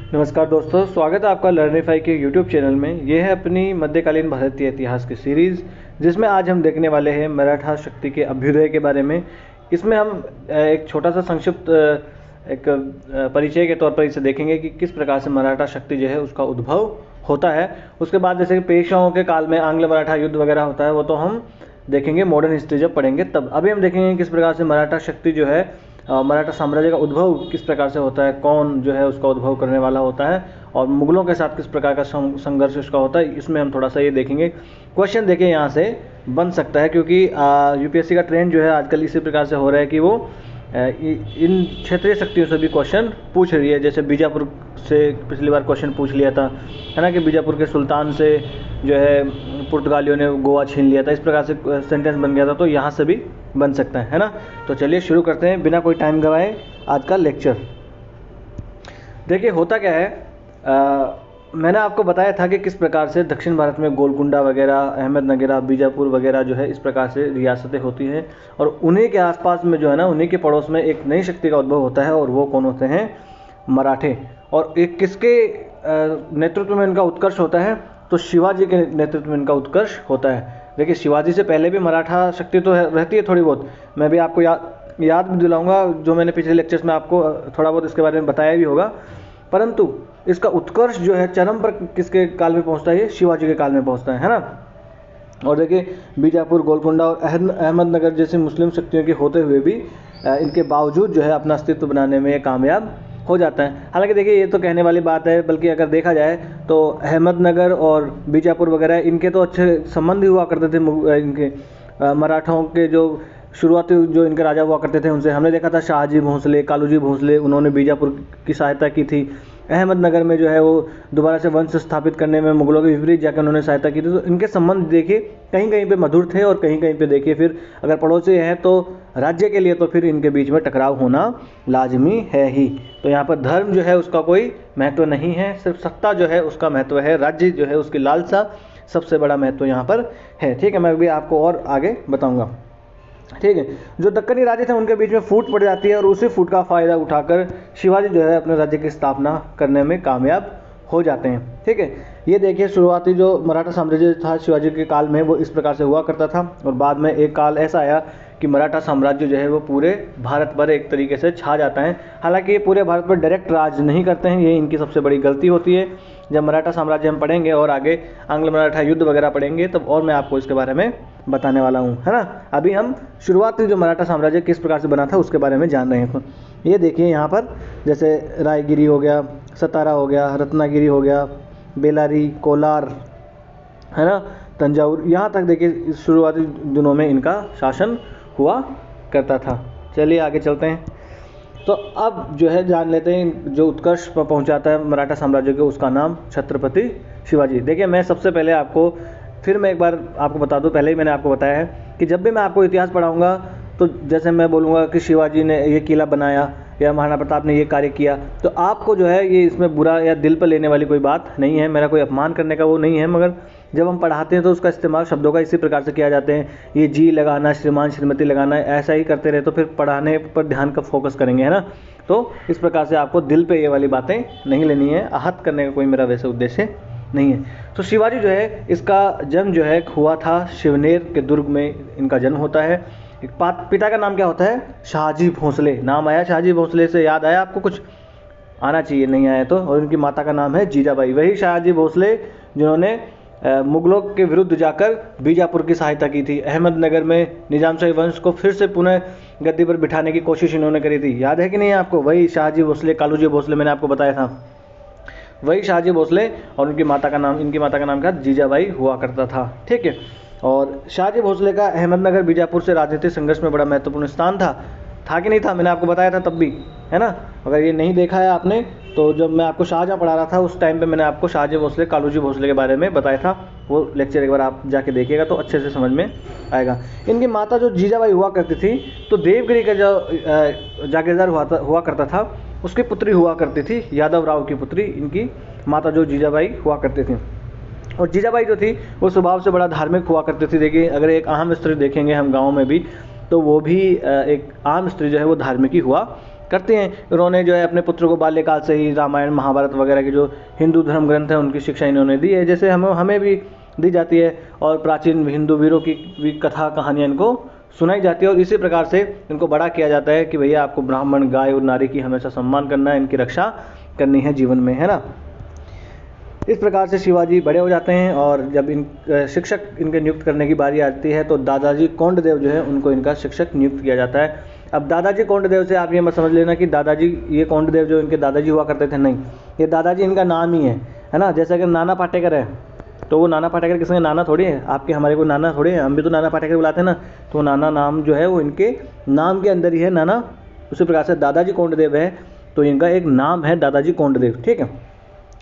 नमस्कार दोस्तों, स्वागत है आपका लर्निफाई के यूट्यूब चैनल में। ये है अपनी मध्यकालीन भारतीय इतिहास की सीरीज़, जिसमें आज हम देखने वाले हैं मराठा शक्ति के अभ्युदय के बारे में। इसमें हम एक छोटा सा संक्षिप्त एक परिचय के तौर पर इसे देखेंगे कि किस प्रकार से मराठा शक्ति जो है उसका उद्भव होता है। उसके बाद जैसे कि पेशवाओं के काल में आंग्ल मराठा युद्ध वगैरह होता है, वो तो हम देखेंगे मॉडर्न हिस्ट्री जब पढ़ेंगे तब। अभी हम देखेंगे किस प्रकार से मराठा शक्ति जो है मराठा साम्राज्य का उद्भव किस प्रकार से होता है, कौन जो है उसका उद्भव करने वाला होता है और मुगलों के साथ किस प्रकार का संघर्ष उसका होता है। इसमें हम थोड़ा सा ये देखेंगे। क्वेश्चन देखें यहाँ से बन सकता है, क्योंकि यूपीएससी का ट्रेंड जो है आजकल इसी प्रकार से हो रहा है कि वो इन क्षेत्रीय शक्तियों से भी क्वेश्चन पूछ रही है। जैसे बीजापुर से पिछली बार क्वेश्चन पूछ लिया था, है ना, कि बीजापुर के सुल्तान से जो है पुर्तगालियों ने गोवा छीन लिया था। इस प्रकार से सेंटेंस बन गया था, तो यहाँ से भी बन सकता है ना। तो चलिए शुरू करते हैं बिना कोई टाइम गवाए आज का लेक्चर। देखिए होता क्या है, मैंने आपको बताया था कि किस प्रकार से दक्षिण भारत में गोलकुंडा वगैरह, अहमदनगर, बीजापुर वगैरह जो है इस प्रकार से रियासतें होती हैं और उन्हीं के आसपास में जो है ना, उन्हीं के पड़ोस में एक नई शक्ति का उद्भव होता है और वो कौन होते हैं? मराठे। और एक किसके नेतृत्व में इनका उत्कर्ष होता है? तो शिवाजी के नेतृत्व में इनका उत्कर्ष होता है। देखिए शिवाजी से पहले भी मराठा शक्ति तो रहती है थोड़ी बहुत, मैं भी आपको याद भी दिलाऊंगा, जो मैंने पिछले लेक्चर्स में आपको थोड़ा बहुत इसके बारे में बताया भी होगा। परंतु इसका उत्कर्ष जो है चरम पर किसके काल में पहुंचता है? ये शिवाजी के काल में पहुंचता है ना। और देखिए बीजापुर, गोलकुंडा और अहमदनगर जैसी मुस्लिम शक्तियों के होते हुए भी इनके बावजूद जो है अपना अस्तित्व बनाने में कामयाब हो जाता है। हालांकि देखिए ये तो कहने वाली बात है, बल्कि अगर देखा जाए तो अहमदनगर और बीजापुर वगैरह इनके तो अच्छे संबंध हुआ करते थे। इनके मराठों के जो शुरुआती जो इनके राजा हुआ करते थे उनसे हमने देखा था शाहजी भोंसले, कालूजी भोंसले, उन्होंने बीजापुर की सहायता की थी। अहमदनगर में जो है वो दोबारा से वंश स्थापित करने में मुगलों के विपरीत जाकर उन्होंने सहायता की थी। तो इनके संबंध देखिए कहीं कहीं पे मधुर थे और कहीं कहीं पे देखिए फिर अगर पड़ोसी है तो राज्य के लिए तो फिर इनके बीच में टकराव होना लाजमी है ही। तो यहाँ पर धर्म जो है उसका कोई महत्व नहीं है, सिर्फ सत्ता जो है उसका महत्व है। राज्य जो है उसकी लालसा सबसे बड़ा महत्व यहाँ पर है। ठीक है, मैं भी आपको और आगे बताऊँगा। ठीक है, जो दक्कनी राजे थे उनके बीच में फूट पड़ जाती है और उसी फूट का फ़ायदा उठाकर शिवाजी जो है अपने राज्य की स्थापना करने में कामयाब हो जाते हैं। ठीक है, ये देखिए शुरुआती जो मराठा साम्राज्य था शिवाजी के काल में वो इस प्रकार से हुआ करता था और बाद में एक काल ऐसा आया कि मराठा साम्राज्य जो है वो पूरे भारत पर एक तरीके से छा जाता है। हालांकि ये पूरे भारत पर डायरेक्ट राज नहीं करते हैं, ये इनकी सबसे बड़ी गलती होती है। जब मराठा साम्राज्य हम पढ़ेंगे और आगे आंग्ल मराठा युद्ध वगैरह पढ़ेंगे तब और मैं आपको इसके बारे में बताने वाला हूँ, है ना। अभी हम शुरुआती जो मराठा साम्राज्य किस प्रकार से बना था उसके बारे में जान रहे हैं। तो ये देखिए यहाँ पर जैसे रायगिरी हो गया, सतारा हो गया, रत्नागिरी हो गया, बेलारी, कोलार, है ना, तंजावुर, यहाँ तक देखिए शुरुआती दिनों में इनका शासन हुआ करता था। चलिए आगे चलते हैं। तो अब जो है जान लेते हैं जो उत्कर्ष पर पहुंचाता है मराठा साम्राज्य को, उसका नाम छत्रपति शिवाजी। देखिए मैं सबसे पहले आपको फिर मैं एक बार आपको बता दूं, पहले ही मैंने आपको बताया है कि जब भी मैं आपको इतिहास पढ़ाऊंगा तो जैसे मैं बोलूँगा कि शिवाजी ने ये किला बनाया या महाराणा प्रताप ने ये कार्य किया, तो आपको जो है ये इसमें बुरा या दिल पर लेने वाली कोई बात नहीं है, मेरा कोई अपमान करने का वो नहीं है। मगर जब हम पढ़ाते हैं तो उसका इस्तेमाल शब्दों का इसी प्रकार से किया जाते हैं। ये जी लगाना, श्रीमान श्रीमती लगाना, ऐसा ही करते रहे तो फिर पढ़ाने पर ध्यान कब फोकस करेंगे, है ना। तो इस प्रकार से आपको दिल पे ये वाली बातें नहीं लेनी है, आहत करने का कोई मेरा वैसे उद्देश्य नहीं है। तो शिवाजी जो है इसका जन्म जो है हुआ था शिवनेर के दुर्ग में, इनका जन्म होता है। एक पिता का नाम क्या होता है? शाहजी भोंसले। नाम आया शाहजी भोंसले से, याद आया आपको? कुछ आना चाहिए, नहीं आया तो। और उनकी माता का नाम है जीजाबाई। वही शाहजी भोंसले जिन्होंने मुगलों के विरुद्ध जाकर बीजापुर की सहायता की थी। अहमदनगर में निजामशाही वंश को फिर से पुनः गद्दी पर बिठाने की कोशिश इन्होंने करी थी, याद है कि नहीं आपको? वही शाहजी भोंसले, कालूजी भोंसले, मैंने आपको बताया था, वही शाहजी भोंसले। और उनकी माता का नाम क्या? जीजाबाई हुआ करता था। ठीक है, और शाहजी भोंसले का अहमदनगर बीजापुर से राजनीतिक संघर्ष में बड़ा महत्वपूर्ण स्थान था कि नहीं था? मैंने आपको बताया था तब भी, है ना। अगर ये नहीं देखा है आपने तो जब मैं आपको शाहजहाँ पढ़ा रहा था उस टाइम पे मैंने आपको शाहजी भोंसले, कालूजी भोंसले के बारे में बताया था। वो लेक्चर एक बार आप जाके देखिएगा तो अच्छे से समझ में आएगा। इनकी माता जो जीजाबाई हुआ करती थी तो देवगिरी का जो जागीरदार हुआ करता था उसकी पुत्री हुआ करती थी, यादव राव की पुत्री इनकी माता जो जीजाबाई हुआ करती थी। और जीजाबाई जो थी वो स्वभाव से बड़ा धार्मिक हुआ करती थी। देखिए अगर एक आम स्त्री देखेंगे हम गाँव में भी तो वो भी एक आम स्त्री जो है वो धार्मिक ही हुआ करते हैं। इन्होंने जो है अपने पुत्र को बाल्यकाल से ही रामायण महाभारत वगैरह के जो हिंदू धर्म ग्रंथ हैं उनकी शिक्षा इन्होंने दी है, जैसे हमें भी दी जाती है, और प्राचीन हिंदू वीरों की भी कथा कहानियाँ इनको सुनाई जाती है। और इसी प्रकार से इनको बड़ा किया जाता है कि भैया आपको ब्राह्मण, गाय और नारी की हमेशा सम्मान करना है, इनकी रक्षा करनी है जीवन में, है ना। इस प्रकार से शिवाजी बड़े हो जाते हैं और जब इन शिक्षक इनके नियुक्त करने की बारी आती है तो दादाजी कोंडदेव जो है उनको इनका शिक्षक नियुक्त किया जाता है। अब दादाजी कोंडदेव से आप ये मत समझ लेना कि दादाजी, ये कोंडदेव जो इनके दादाजी हुआ करते थे, नहीं, ये दादाजी इनका नाम ही है ना। जैसे कि नाना पाटेकर है तो वो नाना पाटेकर किसके नाना थोड़ी है, आपके हमारे को नाना थोड़ी है, हम भी तो नाना पाटेकर बुलाते हैं ना, तो नाना नाम जो है वो इनके नाम के अंदर ही है, नाना। उसी प्रकार से दादाजी कोंडदेव है तो इनका एक नाम है दादाजी कोंडदेव, ठीक है।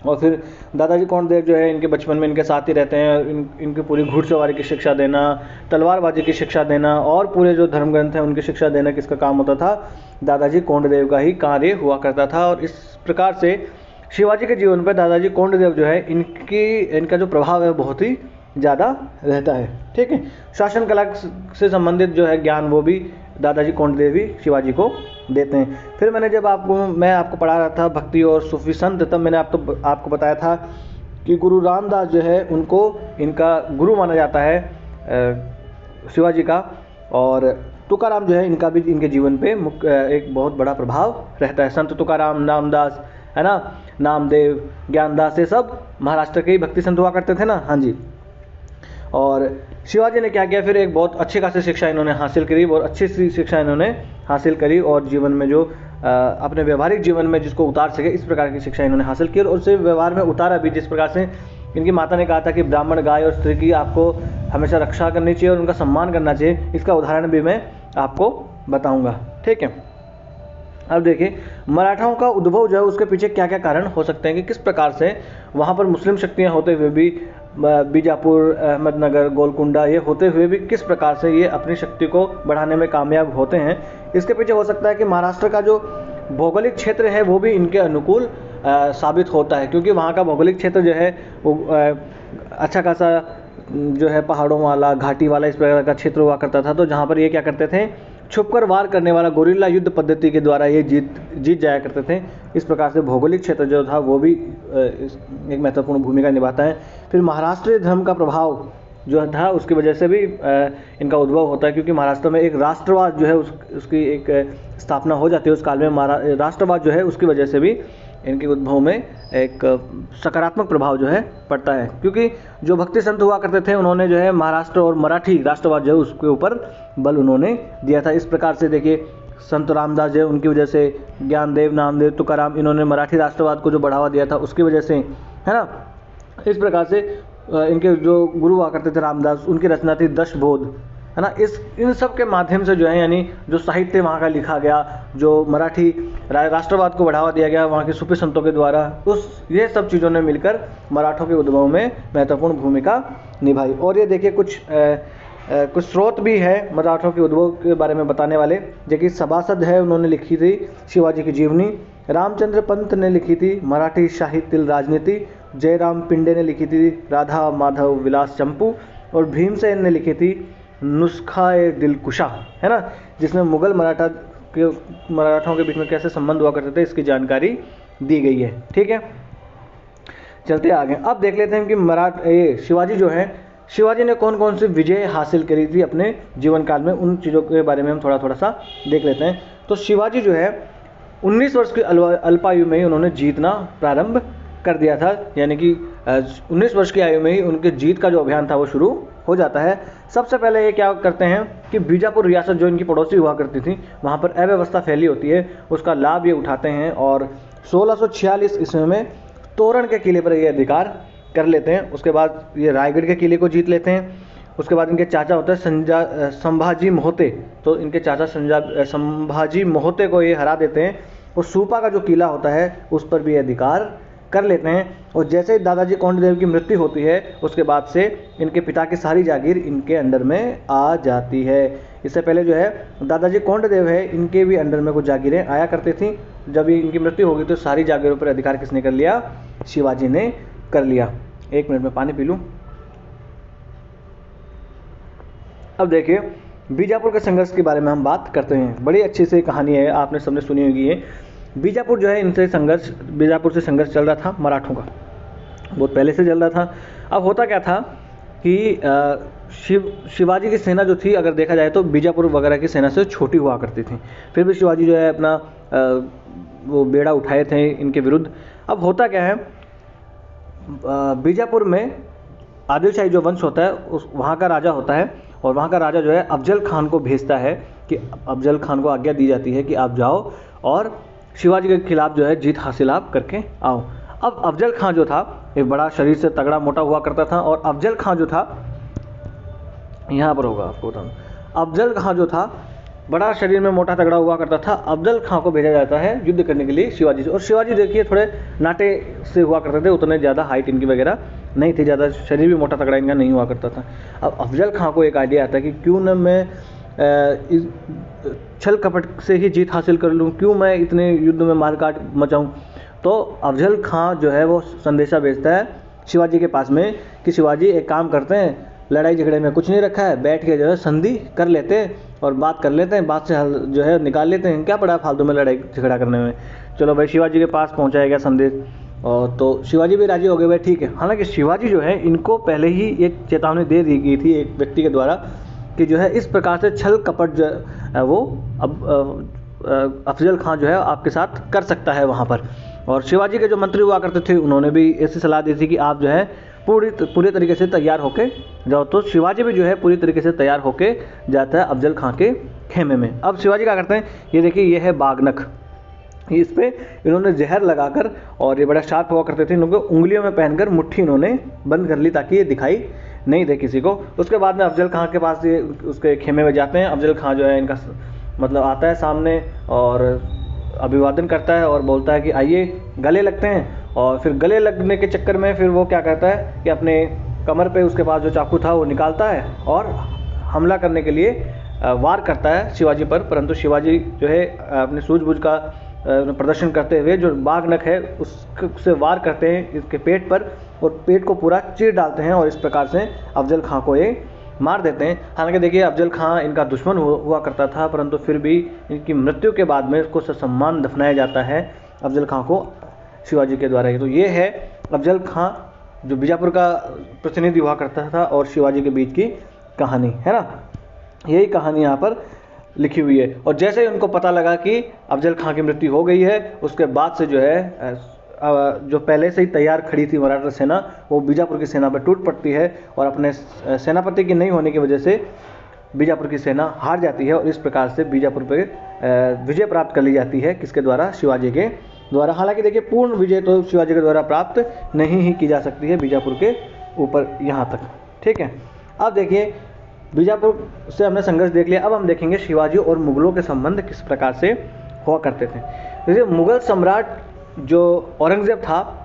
और फिर दादाजी कोंडदेव जो है इनके बचपन में इनके साथ ही रहते हैं, इनके पूरी घुड़सवारी की शिक्षा देना, तलवारबाजी की शिक्षा देना और पूरे जो धर्म ग्रंथ हैं उनकी शिक्षा देना किसका काम होता था, दादाजी कोंडदेव का ही कार्य हुआ करता था। और इस प्रकार से शिवाजी के जीवन पर दादाजी कोंडदेव जो है इनका जो प्रभाव है बहुत ही ज़्यादा रहता है, ठीक है। शासन कला से संबंधित जो है ज्ञान वो भी दादाजी कोंडदेव ही शिवाजी को देते हैं। फिर मैं आपको पढ़ा रहा था भक्ति और सूफी संत, तब मैंने आपको बताया था कि गुरु रामदास जो है उनको इनका गुरु माना जाता है शिवाजी का, और तुकाराम जो है इनका भी इनके जीवन पे एक बहुत बड़ा प्रभाव रहता है। संत तुकाराम, नामदास, है ना, नामदेव, ज्ञानदास, ये सब महाराष्ट्र के ही भक्ति संत हुआ करते थे ना, हाँ जी। और शिवाजी ने क्या किया, फिर एक बहुत अच्छी खासी शिक्षा इन्होंने हासिल करी, बहुत अच्छी सी शिक्षा इन्होंने हासिल करी और जीवन में जो अपने व्यवहारिक जीवन में जिसको उतार सके इस प्रकार की शिक्षा इन्होंने हासिल की और उसे व्यवहार में उतारा भी। जिस प्रकार से इनकी माता ने कहा था कि ब्राह्मण, गाय और स्त्री की आपको हमेशा रक्षा करनी चाहिए और उनका सम्मान करना चाहिए, इसका उदाहरण भी मैं आपको बताऊँगा, ठीक है। अब देखिए मराठाओं का उद्भव जो है उसके पीछे क्या क्या कारण हो सकते हैं कि किस प्रकार से वहाँ पर मुस्लिम शक्तियाँ होते हुए भी, बीजापुर, अहमदनगर, गोलकुंडा ये होते हुए भी किस प्रकार से ये अपनी शक्ति को बढ़ाने में कामयाब होते हैं। इसके पीछे हो सकता है कि महाराष्ट्र का जो भौगोलिक क्षेत्र है वो भी इनके अनुकूल साबित होता है, क्योंकि वहाँ का भौगोलिक क्षेत्र जो है वो अच्छा खासा जो है पहाड़ों वाला, घाटी वाला इस प्रकार का क्षेत्र हुआ करता था। तो जहाँ पर ये क्या करते थे, छुपकर वार करने वाला गोरिल्ला युद्ध पद्धति के द्वारा ये जीत जाया करते थे। इस प्रकार से भौगोलिक क्षेत्र जो था वो भी एक महत्वपूर्ण भूमिका निभाता है। फिर महाराष्ट्रीय धर्म का प्रभाव जो था उसकी वजह से भी इनका उद्भव होता है, क्योंकि महाराष्ट्र में एक राष्ट्रवाद जो है उसकी एक स्थापना हो जाती है उस काल में। राष्ट्रवाद जो है उसकी वजह से भी इनके उद्भव में एक सकारात्मक प्रभाव जो है पड़ता है, क्योंकि जो भक्ति संत हुआ करते थे उन्होंने जो है महाराष्ट्र और मराठी राष्ट्रवाद जो है उसके ऊपर बल उन्होंने दिया था। इस प्रकार से देखिए संत रामदास जो है उनकी वजह से, ज्ञानदेव, नामदेव, तुकाराम, इन्होंने मराठी राष्ट्रवाद को जो बढ़ावा दिया था उसकी वजह से, है ना। इस प्रकार से इनके जो गुरु हुआ करते थे रामदास, उनकी रचना थी दशबोध, है ना। इन सब के माध्यम से जो है यानी जो साहित्य वहाँ का लिखा गया, जो मराठी राष्ट्रवाद को बढ़ावा दिया गया वहाँ के सूफी संतों के द्वारा, ये सब चीज़ों ने मिलकर मराठों के उद्भव में महत्वपूर्ण भूमिका निभाई। और ये देखिए कुछ स्रोत भी है मराठों के उद्भव के बारे में बताने वाले, जैसे सभासद है उन्होंने लिखी थी शिवाजी की जीवनी, रामचंद्र पंत ने लिखी थी मराठी साहित्य राजनीति, जयराम पिंडे ने लिखी थी राधा माधव विलास चंपू, और भीमसेन ने लिखी थी नुस्खा-ए दिलकुशा, है ना, जिसमें मुगल मराठों के बीच में कैसे संबंध हुआ करते थे इसकी जानकारी दी गई है, ठीक है। चलते आगे, अब देख लेते हैं कि शिवाजी जो है, शिवाजी ने कौन कौन सी विजय हासिल करी थी अपने जीवन काल में, उन चीज़ों के बारे में हम थोड़ा सा देख लेते हैं। तो शिवाजी जो है 19 वर्ष की अल्पायु में ही उन्होंने जीतना प्रारंभ कर दिया था, यानी कि 19 वर्ष की आयु में ही उनके जीत का जो अभियान था वो शुरू हो जाता है। सबसे पहले ये क्या करते हैं कि बीजापुर रियासत जो इनकी पड़ोसी हुआ करती थी वहाँ पर अव्यवस्था फैली होती है, उसका लाभ ये उठाते हैं और 1646 ईस्वी में तोरण के किले पर ये अधिकार कर लेते हैं। उसके बाद ये रायगढ़ के किले को जीत लेते हैं। उसके बाद इनके चाचा होते हैं संभाजी मोहते, तो इनके चाचा संभाजी मोहते को ये हरा देते हैं और सूपा का जो किला होता है उस पर भी अधिकार कर लेते हैं। और जैसे ही दादाजी कोंडदेव की मृत्यु होती है उसके बाद से इनके पिता की सारी जागीर इनके अंडर में आ जाती है। इससे पहले जो है दादाजी कोंडदेव है इनके भी अंडर में कुछ जागीरें आया करती थी। जब इनकी मृत्यु हो गई तो सारी जागीरों पर अधिकार किसने कर लिया, शिवाजी ने कर लिया। एक मिनट में पानी पी लूँ। अब देखिए बीजापुर के संघर्ष के बारे में हम बात करते हैं। बड़ी अच्छी सी कहानी है, आपने सबने सुनी होगी ये। बीजापुर जो है इनसे संघर्ष, बीजापुर से संघर्ष चल रहा था मराठों का, बहुत पहले से चल रहा था। अब होता क्या था कि शिवाजी की सेना जो थी, अगर देखा जाए तो बीजापुर वगैरह की सेना से छोटी हुआ करती थी। फिर भी शिवाजी जो है अपना वो बेड़ा उठाए थे इनके विरुद्ध। अब होता क्या है, बीजापुर में आदिलशाही जो वंश होता है उस वहाँ का राजा होता है, और वहाँ का राजा जो है अफजल खान को भेजता है कि अफजल खान को आज्ञा दी जाती है कि आप जाओ और शिवाजी के खिलाफ जो है जीत हासिल आप करके आओ। अब अफजल खान जो था एक बड़ा शरीर से तगड़ा मोटा हुआ करता था, और अफजल खान जो था, यहाँ पर होगा आपको बताऊँ, अफजल खान जो था बड़ा शरीर में मोटा तगड़ा हुआ करता था। अफजल खान को भेजा जाता है युद्ध करने के लिए शिवाजी से। और शिवाजी देखिए थोड़े नाटे से हुआ करते थे, उतने ज़्यादा हाइट इनकी वगैरह नहीं थी, ज़्यादा शरीर भी मोटा तगड़ा इनका नहीं हुआ करता था। अब अफजल खान को एक आइडिया आता है कि क्यों न मैं इस छल कपट से ही जीत हासिल कर लूँ, क्यों मैं इतने युद्ध में मारकाट मचाऊँ। तो अफजल खान जो है वो संदेशा भेजता है शिवाजी के पास में कि शिवाजी एक काम करते हैं, लड़ाई झगड़े में कुछ नहीं रखा है, बैठ के जो है संधि कर लेते हैं और बात कर लेते हैं, बात से हल जो है निकाल लेते हैं, क्या पड़ा फालतू में लड़ाई झगड़ा करने में। चलो भाई, शिवाजी के पास पहुंचाया गया संदेश, और तो शिवाजी भी राजी हो गए, भाई ठीक है। हालांकि शिवाजी जो है इनको पहले ही एक चेतावनी दे दी गई थी एक व्यक्ति के द्वारा कि जो है इस प्रकार से छल कपट जो है वो अब अफजल खान जो है आपके साथ कर सकता है वहाँ पर। और शिवाजी के जो मंत्री हुआ करते थे उन्होंने भी ऐसी सलाह दी थी कि आप जो है पूरी तरीके से तैयार होके जाओ। तो शिवाजी भी जो है पूरी तरीके से तैयार होके जाता है अफजल खान के खेमे में। अब शिवाजी क्या करते हैं, ये देखिए ये है बागनक, इस पे इन्होंने जहर लगाकर, और ये बड़ा शार्प हुआ करते थे, इनको उंगलियों में पहनकर मुट्ठी इन्होंने बंद कर ली ताकि ये दिखाई नहीं दे किसी को। उसके बाद में अफजल खान के पास ये उसके खेमे में जाते हैं। अफजल खान जो है इनका मतलब आता है सामने और अभिवादन करता है और बोलता है कि आइए गले लगते हैं। और फिर गले लगने के चक्कर में फिर वो क्या करता है कि अपने कमर पे उसके पास जो चाकू था वो निकालता है और हमला करने के लिए वार करता है शिवाजी पर। परंतु शिवाजी जो है अपनी सूझबूझ का प्रदर्शन करते हुए जो बाघनख है उससे वार करते हैं इसके पेट पर, और पेट को पूरा चीर डालते हैं, और इस प्रकार से अफजल खां को ये मार देते हैं। हालांकि देखिए अफजल खां इनका दुश्मन हुआ करता था, परंतु फिर भी इनकी मृत्यु के बाद में इसको ससम्मान दफनाया जाता है अफजल खां को शिवाजी के द्वारा ही। तो ये है अफजल खां जो बीजापुर का प्रतिनिधि हुआ करता था और शिवाजी के बीच की कहानी है ना। यही कहानी यहाँ पर लिखी हुई है। और जैसे ही उनको पता लगा कि अफजल खां की मृत्यु हो गई है, उसके बाद से जो है जो पहले से ही तैयार खड़ी थी मराठा सेना वो बीजापुर की सेना पर टूट पड़ती है, और अपने सेनापति की नहीं होने की वजह से बीजापुर की सेना हार जाती है, और इस प्रकार से बीजापुर पर विजय प्राप्त कर ली जाती है। किसके द्वारा? शिवाजी के द्वारा। हालांकि देखिए पूर्ण विजय तो शिवाजी के द्वारा प्राप्त नहीं ही की जा सकती है बीजापुर के ऊपर यहाँ तक, ठीक है। अब देखिए बीजापुर से हमने संघर्ष देख लिया, अब हम देखेंगे शिवाजी और मुगलों के संबंध किस प्रकार से हुआ करते थे। देखिए मुगल सम्राट जो औरंगजेब था,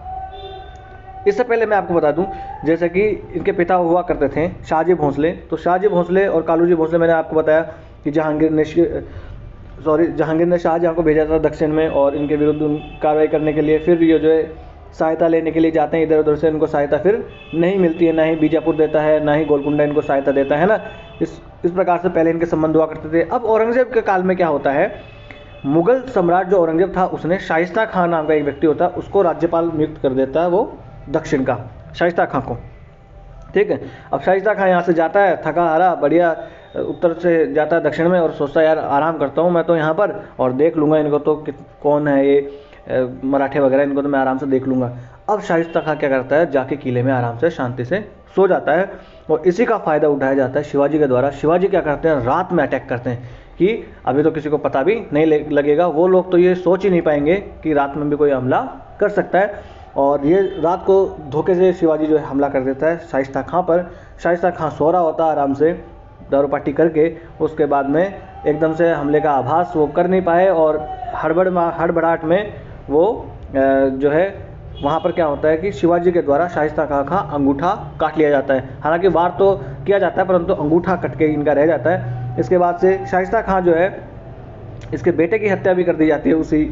इससे पहले मैं आपको बता दूं जैसे कि इनके पिता हुआ करते थे शाहजी भोंसले। तो शाहजी भोंसले और कालूजी भोंसले, मैंने आपको बताया कि जहांगीर ने शाहजहां को भेजा था दक्षिण में और इनके विरुद्ध कार्रवाई करने के लिए। फिर ये जो है सहायता लेने के लिए जाते हैं इधर उधर से, इनको सहायता फिर नहीं मिलती है, ना ही बीजापुर देता है ना ही गोलकुंडा इनको सहायता देता है ना। इस प्रकार से पहले इनके संबंध हुआ करते थे। अब औरंगजेब के काल में क्या होता है, मुगल सम्राट जो औरंगजेब था उसने शाइस्ता खान नाम का एक व्यक्ति होता है उसको राज्यपाल नियुक्त कर देता है, वो दक्षिण का, शाइस्ता खान को, ठीक है। अब शाइस्ता खान यहाँ से जाता है थका हारा बढ़िया, उत्तर से जाता है दक्षिण में और सोचता है यार आराम करता हूँ मैं तो यहाँ पर और देख लूँगा इनको, तो कौन है ये मराठे वगैरह, इनको तो मैं आराम से देख लूँगा। अब शाइस्ता खान क्या करता है, जाके किले में आराम से शांति से सो जाता है, और इसी का फ़ायदा उठाया जाता है शिवाजी के द्वारा। शिवाजी क्या करते हैं, रात में अटैक करते हैं कि अभी तो किसी को पता भी नहीं लगेगा, वो लोग तो ये सोच ही नहीं पाएंगे कि रात में भी कोई हमला कर सकता है। और ये रात को धोखे से शिवाजी जो है हमला कर देता है शाइस्ता खां पर। शाइस्ता खां सो रहा होता है आराम से दारू पार्टी करके, उसके बाद में एकदम से हमले का आभास वो कर नहीं पाए और हड़बड़ाहट में वो जो है वहाँ पर क्या होता है कि शिवाजी के द्वारा शाइस्ता खां का अंगूठा काट लिया जाता है। हालांकि वार तो किया जाता है परंतु अंगूठा कट के इनका रह जाता है। इसके बाद से शाइस्ता खां जो है इसके बेटे की हत्या भी कर दी जाती है उसी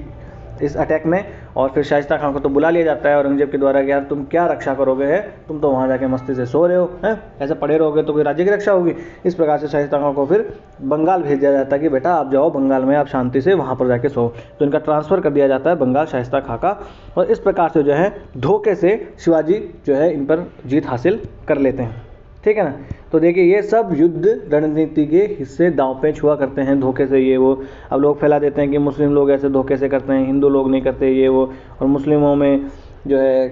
इस अटैक में, और फिर शाइस्ता खान को तो बुला लिया जाता है औरंगजेब के द्वारा कि यार तुम क्या रक्षा करोगे, है तुम तो वहाँ जाके मस्ती से सो रहे हो, हैं ऐसे पड़े रहोगे तो कोई राज्य की रक्षा होगी। इस प्रकार से शाइस्ता खान को फिर बंगाल भेज दिया जाता है कि बेटा आप जाओ बंगाल में, आप शांति से वहाँ पर जाके सो। तो इनका ट्रांसफ़र कर दिया जाता है बंगाल शाइस्ता खां का, और इस प्रकार से जो है धोखे से शिवाजी जो है इन पर जीत हासिल कर लेते हैं। ठीक है ना। तो देखिए ये सब युद्ध रणनीति के हिस्से, दांव पेच हुआ करते हैं धोखे से ये वो। अब लोग फैला देते हैं कि मुस्लिम लोग ऐसे धोखे से करते हैं, हिंदू लोग नहीं करते ये वो, और मुस्लिमों में जो है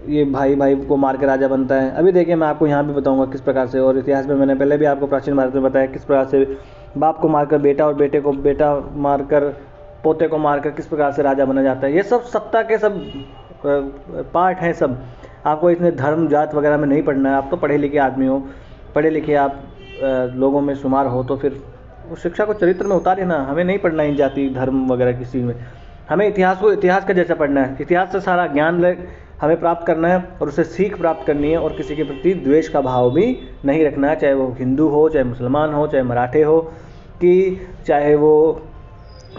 ये भाई भाई को मार के राजा बनता है। अभी देखिए मैं आपको यहाँ भी बताऊँगा किस प्रकार से, और इतिहास में मैंने पहले भी आपको प्राचीन भारत में बताया किस प्रकार से बाप को मारकर बेटा और बेटे को बेटा मारकर पोते को मारकर किस प्रकार से राजा बना जाता है। ये सब सत्ता के सब पार्ट हैं सब। आपको इसमें धर्म जात वगैरह में नहीं पढ़ना है, आप तो पढ़े लिखे आदमी हो, पढ़े लिखे आप लोगों में शुमार हो, तो फिर उस शिक्षा को चरित्र में उतारे ना। हमें नहीं पढ़ना है जाति धर्म वगैरह किसी में, हमें इतिहास को इतिहास का जैसा पढ़ना है। इतिहास से सारा ज्ञान हमें प्राप्त करना है और उससे सीख प्राप्त करनी है, और किसी के प्रति द्वेष का भाव भी नहीं रखना है, चाहे वो हिंदू हो, चाहे मुसलमान हो, चाहे मराठे हो, कि चाहे वो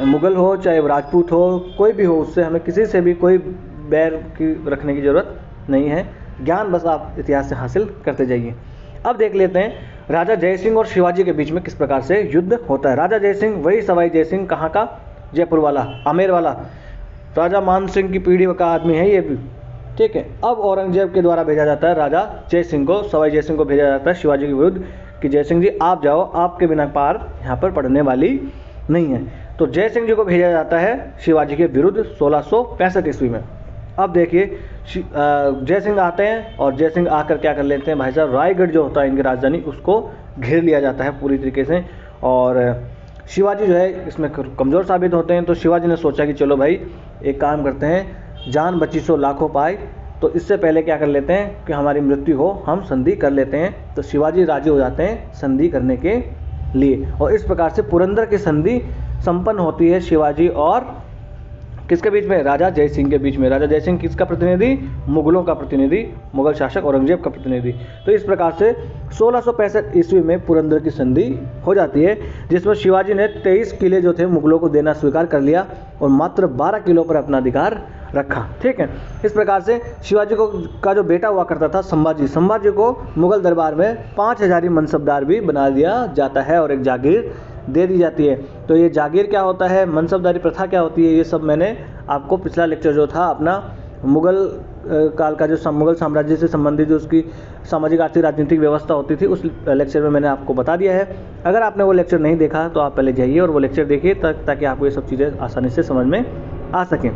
मुग़ल हो, चाहे वो राजपूत हो, कोई भी हो, उससे हमें किसी से भी कोई बैर की रखने की ज़रूरत नहीं है। ज्ञान बस आप इतिहास से हासिल करते जाइए। अब देख लेते हैं राजा जय सिंह और शिवाजी के बीच में किस प्रकार से युद्ध होता है। राजा जय सिंह वही सवाई जय सिंह, कहाँ का, जयपुर वाला, आमेर वाला, राजा मान सिंह की पीढ़ी का आदमी है ये भी। ठीक है। अब औरंगजेब के द्वारा भेजा जाता है राजा जय सिंह को, सवाई जय सिंह को भेजा जाता है शिवाजी के विरुद्ध कि जय सिंह जी आप जाओ, आपके बिना पार यहाँ पर पड़ने वाली नहीं है। तो जय सिंह जी को भेजा जाता है शिवाजी के विरुद्ध 1665 ईस्वी में। अब देखिए जय सिंह आते हैं, और जय सिंह आकर क्या कर लेते हैं भाई साहब, रायगढ़ जो होता है इनकी राजधानी, उसको घेर लिया जाता है पूरी तरीके से। और शिवाजी जो है इसमें कमज़ोर साबित होते हैं। तो शिवाजी ने सोचा कि चलो भाई एक काम करते हैं, जान बची सो लाखों पाए, तो इससे पहले क्या कर लेते हैं कि हमारी मृत्यु हो, हम संधि कर लेते हैं। तो शिवाजी राजी हो जाते हैं संधि करने के लिए, और इस प्रकार से पुरंदर की संधि संपन्न होती है शिवाजी और किसके बीच में, राजा जय सिंह के बीच में। राजा जय सिंह किसका प्रतिनिधि, मुगलों का प्रतिनिधि, मुगल शासक औरंगजेब का प्रतिनिधि। तो इस प्रकार से 1665 ईस्वी में पुरंदर की संधि हो जाती है, जिसमें शिवाजी ने 23 किले जो थे मुगलों को देना स्वीकार कर लिया और मात्र 12 किलों पर अपना अधिकार रखा। ठीक है। इस प्रकार से शिवाजी को का जो बेटा हुआ करता था संभाजी को मुगल दरबार में 5000 मनसबदार भी बना दिया जाता है और एक जागीर दे दी जाती है। तो ये जागीर क्या होता है, मनसबदारी प्रथा क्या होती है, ये सब मैंने आपको पिछला लेक्चर जो था अपना मुगल काल का जो मुगल साम्राज्य से संबंधित जो उसकी सामाजिक आर्थिक राजनीतिक व्यवस्था होती थी, उस लेक्चर में मैंने आपको बता दिया है। अगर आपने वो लेक्चर नहीं देखा तो आप पहले जाइए और वो लेक्चर देखिए ताकि आपको ये सब चीज़ें आसानी से समझ में आ सकें।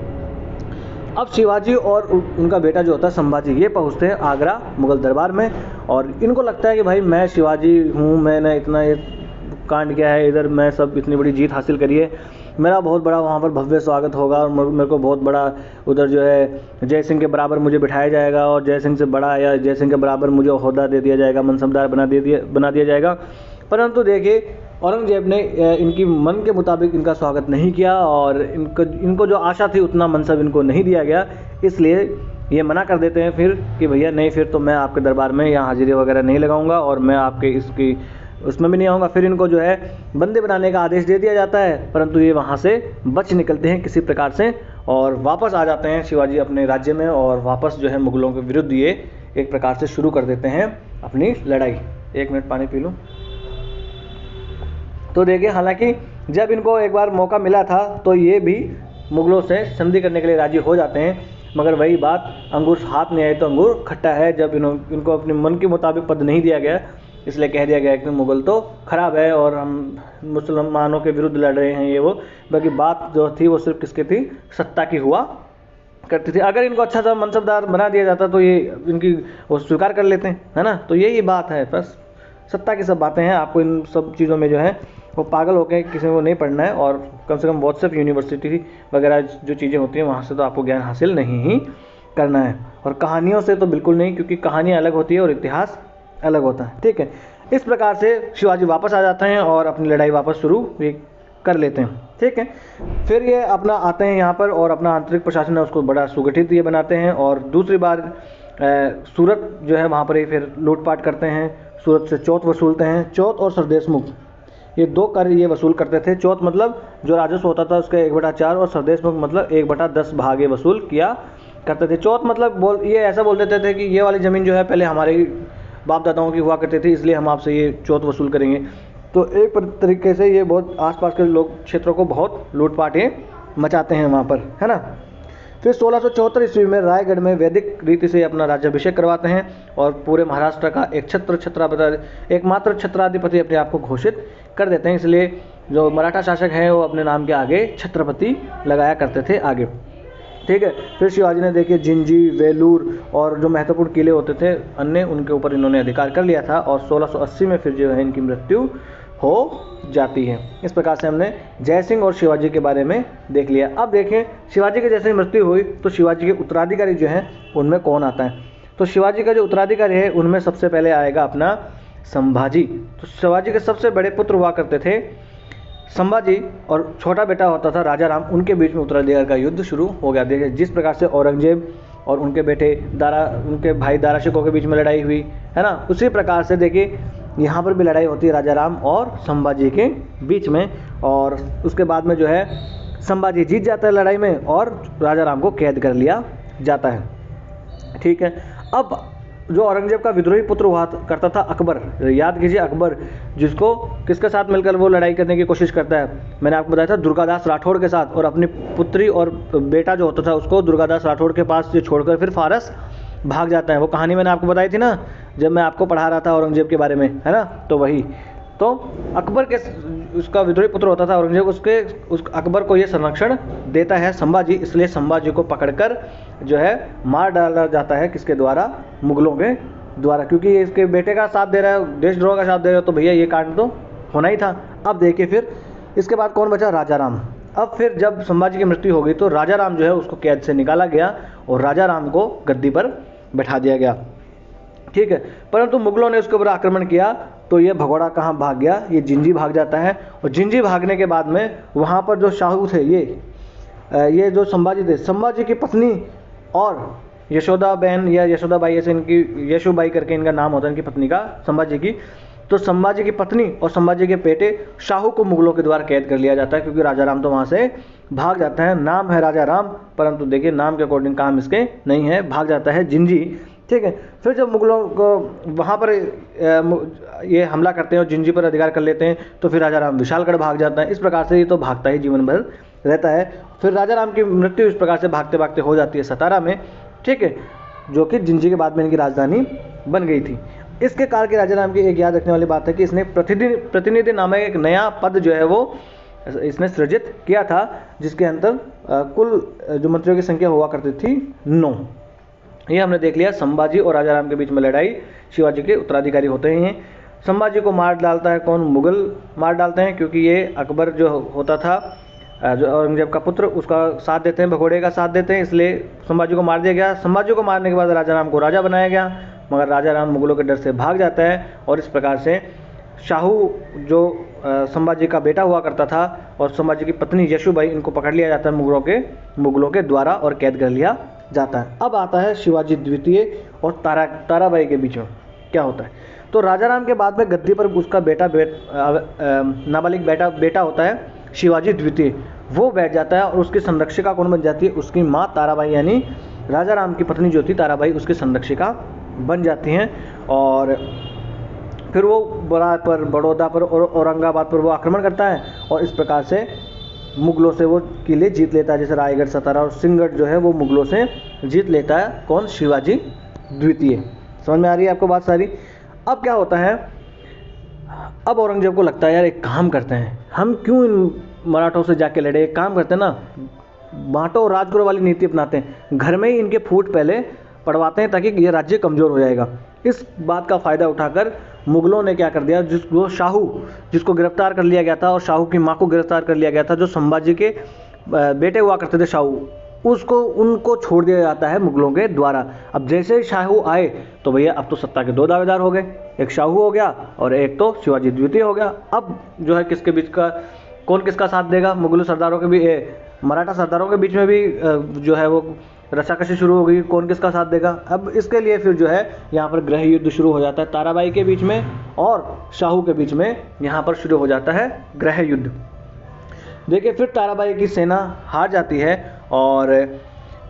अब शिवाजी और उनका बेटा जो होता है संभाजी, ये पहुँचते हैं आगरा मुगल दरबार में, और इनको लगता है कि भाई मैं शिवाजी हूँ, मैंने इतना ये कांड किया है इधर, मैं सब इतनी बड़ी जीत हासिल करी है, मेरा बहुत बड़ा वहाँ पर भव्य स्वागत होगा, और मेरे को बहुत बड़ा उधर जो है जय सिंह के बराबर मुझे बिठाया जाएगा, और जय सिंह से बड़ा या जय सिंह के बराबर मुझे ओहदा दे दिया जाएगा, मनसबदार बना दिया जाएगा। परंतु देखिए औरंगजेब ने इनकी मन के मुताबिक इनका स्वागत नहीं किया, और इनको जो आशा थी उतना मनसब इनको नहीं दिया गया। इसलिए ये मना कर देते हैं फिर कि भैया नहीं, फिर तो मैं आपके दरबार में यहाँ हाजिरी वगैरह नहीं लगाऊंगा, और मैं आपके इसकी उसमें भी नहीं आऊँगा। फिर इनको जो है बंदी बनाने का आदेश दे दिया जाता है, परंतु ये वहाँ से बच निकलते हैं किसी प्रकार से, और वापस आ जाते हैं शिवाजी अपने राज्य में, और वापस जो है मुगलों के विरुद्ध ये एक प्रकार से शुरू कर देते हैं अपनी लड़ाई। 1 मिनट पानी पी लूँ। तो देखिए हालांकि जब इनको एक बार मौका मिला था तो ये भी मुगलों से संधि करने के लिए राजी हो जाते हैं, मगर वही बात, अंगूर हाथ में आए तो अंगूर खट्टा है। जब इनको अपने मन के मुताबिक पद नहीं दिया गया, इसलिए कह दिया गया कि मुगल तो खराब है और हम मुसलमानों के विरुद्ध लड़ रहे हैं ये वो। बाकी बात जो थी वो सिर्फ किसकी थी, सत्ता की हुआ करती थी। अगर इनको अच्छा सा मनसबदार बना दिया जाता तो ये इनकी वो स्वीकार कर लेते हैं, है ना। तो यही बात है, बस सत्ता की सब बातें हैं। आपको इन सब चीज़ों में जो है वो पागल होकर किसी को नहीं पढ़ना है, और कम से कम व्हाट्सएप यूनिवर्सिटी वगैरह जो चीज़ें होती हैं वहाँ से तो आपको ज्ञान हासिल नहीं ही करना है, और कहानियों से तो बिल्कुल नहीं, क्योंकि कहानियाँ अलग होती है और इतिहास अलग होता है। ठीक है। इस प्रकार से शिवाजी वापस आ जाते हैं और अपनी लड़ाई वापस शुरू कर लेते हैं। ठीक है। फिर ये अपना आते हैं यहाँ पर, और अपना आंतरिक प्रशासन है उसको बड़ा सुगठित ये बनाते हैं, और दूसरी बार सूरत जो है वहाँ पर ही फिर लूटपाट करते हैं, सूरत से चौथ वसूलते हैं। चौथ और सरदेशमुख ये 2 कर ये वसूल करते थे। चौथ मतलब जो राजस्व होता था उसका 1/4 और सरदेश मुक्त मतलब 1/10 भाग ये वसूल किया करते थे। चौथ मतलब ये ऐसा बोल देते थे कि ये वाली ज़मीन जो है पहले हमारे बाप दादाओं की हुआ करती थी, इसलिए हम आपसे ये चौथ वसूल करेंगे। तो एक तरीके से ये बहुत आसपास के लोग क्षेत्रों को बहुत लूटपाट ये मचाते हैं वहाँ पर, है ना। फिर 1674 ईस्वी में रायगढ़ में वैदिक रीति से अपना राज्याभिषेक करवाते हैं और पूरे महाराष्ट्र का एकमात्र छत्राधिपति अपने आप को घोषित कर देते हैं। इसलिए जो मराठा शासक हैं वो अपने नाम के आगे छत्रपति लगाया करते थे आगे, ठीक है। फिर शिवाजी ने देखिए जिंजी, वेलूर और जो महत्वपूर्ण किले होते थे अन्य, उनके ऊपर इन्होंने अधिकार कर लिया था और 1680 में फिर जो है इनकी मृत्यु हो जाती है। इस प्रकार से हमने जय सिंह और शिवाजी के बारे में देख लिया। अब देखें शिवाजी की जैसे मृत्यु हुई तो शिवाजी के उत्तराधिकारी जो हैं उनमें कौन आता है। तो शिवाजी का जो उत्तराधिकारी है उनमें सबसे पहले आएगा अपना संभाजी। तो शिवाजी के सबसे बड़े पुत्र हुआ करते थे संभाजी और छोटा बेटा होता था राजा राम। उनके बीच में उत्तराधिकार का युद्ध शुरू हो गया। देखिए जिस प्रकार से औरंगजेब और उनके बेटे उनके भाई दारा शिकोह के बीच में लड़ाई हुई है ना, उसी प्रकार से देखिए यहाँ पर भी लड़ाई होती है राजा राम और संभाजी के बीच में। और उसके बाद में जो है संभाजी जीत जाता है लड़ाई में और राजा राम को कैद कर लिया जाता है, ठीक है। अब जो औरंगजेब का विद्रोही पुत्र हुआ करता था अकबर, याद कीजिए अकबर, जिसको किसके साथ मिलकर वो लड़ाई करने की कोशिश करता है, मैंने आपको बताया था दुर्गादास राठौड़ के साथ, और अपनी पुत्री और बेटा जो होता था उसको दुर्गादास राठौड़ के पास से छोड़कर फिर फारस भाग जाता है। वो कहानी मैंने आपको बताई थी ना जब मैं आपको पढ़ा रहा था औरंगजेब के बारे में, है ना। तो वही तो अकबर के उसका विद्रोही पुत्र होता था औरंगजेब, उस अकबर को ये संरक्षण देता है संभाजी। इसलिए संभाजी को पकड़कर जो है मार डाला जाता है, किसके द्वारा, मुगलों के द्वारा, क्योंकि ये इसके बेटे का साथ दे रहा है, देशद्रोह का साथ दे रहा है, तो भैया ये कांड तो होना ही था। अब देखिए फिर इसके बाद कौन बचा, राजा राम। अब फिर जब संभाजी की मृत्यु हो गई तो राजा राम जो है उसको कैद से निकाला गया और राजा राम को गद्दी पर बैठा दिया गया, ठीक है। परंतु मुगलों ने उसके ऊपर आक्रमण किया तो ये भगोड़ा कहाँ भाग गया, ये जिंजी भाग जाता है। और जिंजी भागने के बाद में वहाँ पर जो शाहू थे ये जो संभाजी थे, संभाजी की पत्नी और यशोदा बहन या यशोदा बाई, ऐसे इनकी यशोबाई करके इनका नाम होता है, इनकी पत्नी का, संभाजी की। तो संभाजी की पत्नी और संभाजी के बेटे शाहू को मुगलों के द्वारा कैद कर लिया जाता है, क्योंकि राजा राम तो वहाँ से भाग जाता है। नाम है राजा राम, परंतु देखिए नाम के अकॉर्डिंग काम इसके नहीं है, भाग जाता है जिंजी, ठीक है। फिर जब मुगलों को वहाँ पर ये हमला करते हैं और जिंजी पर अधिकार कर लेते हैं तो फिर राजा राम विशालगढ़ भाग जाता है। इस प्रकार से ये तो भागता ही जीवन भर रहता है। फिर राजा राम की मृत्यु इस प्रकार से भागते भागते हो जाती है सतारा में, ठीक है, जो कि जिंजी के बाद में इनकी राजधानी बन गई थी। इसके काल के राजा राम की एक याद रखने वाली बात है कि इसने प्रतिनिधि नामक एक नया पद जो है वो इसने सृजित किया था, जिसके अंदर कुल जो मंत्रियों की संख्या हुआ करती थी 9। ये हमने देख लिया संभाजी और राजा राम के बीच में लड़ाई, शिवाजी के उत्तराधिकारी होते ही हैं। संभाजी को मार डालता है कौन, मुगल मार डालते हैं, क्योंकि ये अकबर जो होता था जो औरंगजेब का पुत्र, उसका साथ देते हैं, भगोड़े का साथ देते हैं, इसलिए संभाजी को मार दिया गया। संभाजी को मारने के बाद राजा राम को राजा बनाया गया, मगर राजा राम मुगलों के डर से भाग जाता है और इस प्रकार से शाहू जो संभाजी का बेटा हुआ करता था और संभाजी की पत्नी यशोबाई, इनको पकड़ लिया जाता है मुगलों के द्वारा और कैद कर लिया जाता है। अब आता है शिवाजी द्वितीय और ताराबाई के बीच में क्या होता है। तो राजा राम के बाद में गद्दी पर उसका नाबालिग बेटा होता है शिवाजी द्वितीय, वो बैठ जाता है और उसकी संरक्षिका कौन बन जाती है, उसकी माँ ताराबाई, यानी राजा राम की पत्नी जो थी ताराबाई उसकी संरक्षिका बन जाती हैं। और फिर वो बड़ौदा पर और औरंगाबाद पर वो आक्रमण करता है और इस प्रकार से मुगलों से वो किले जीत लेता है, जैसे रायगढ़, सतारा और सिंहगढ़ जो है वो मुगलों से जीत लेता है कौन, शिवाजी द्वितीय। समझ में आ रही है आपको बात सारी। अब क्या होता है, अब औरंगजेब को लगता है यार एक काम करते हैं, हम क्यों इन मराठों से जाके लड़े, एक काम करते हैं ना, बांटो और राज करो वाली नीति अपनाते हैं, घर में ही इनके फूट पहले पड़वाते हैं ताकि ये राज्य कमज़ोर हो जाएगा। इस बात का फ़ायदा उठाकर मुगलों ने क्या कर दिया, जिसको गिरफ्तार कर लिया गया था और शाहू की माँ को गिरफ्तार कर लिया गया था, जो संभाजी के बेटे हुआ करते थे शाहू, उनको छोड़ दिया जाता है मुगलों के द्वारा। अब जैसे ही शाहू आए तो भैया अब तो सत्ता के 2 दावेदार हो गए, एक शाहू हो गया और एक तो शिवाजी द्वितीय हो गया। अब जो है किसके बीच का, कौन किसका साथ देगा, मुगल सरदारों के भी मराठा सरदारों के बीच में भी जो है वो रसाकसी शुरू हो गई, कौन किसका साथ देगा। अब इसके लिए फिर जो है यहाँ पर गृह युद्ध शुरू हो जाता है ताराबाई के बीच में और शाहू के बीच में, यहाँ पर शुरू हो जाता है गृह युद्ध। देखिए फिर ताराबाई की सेना हार जाती है और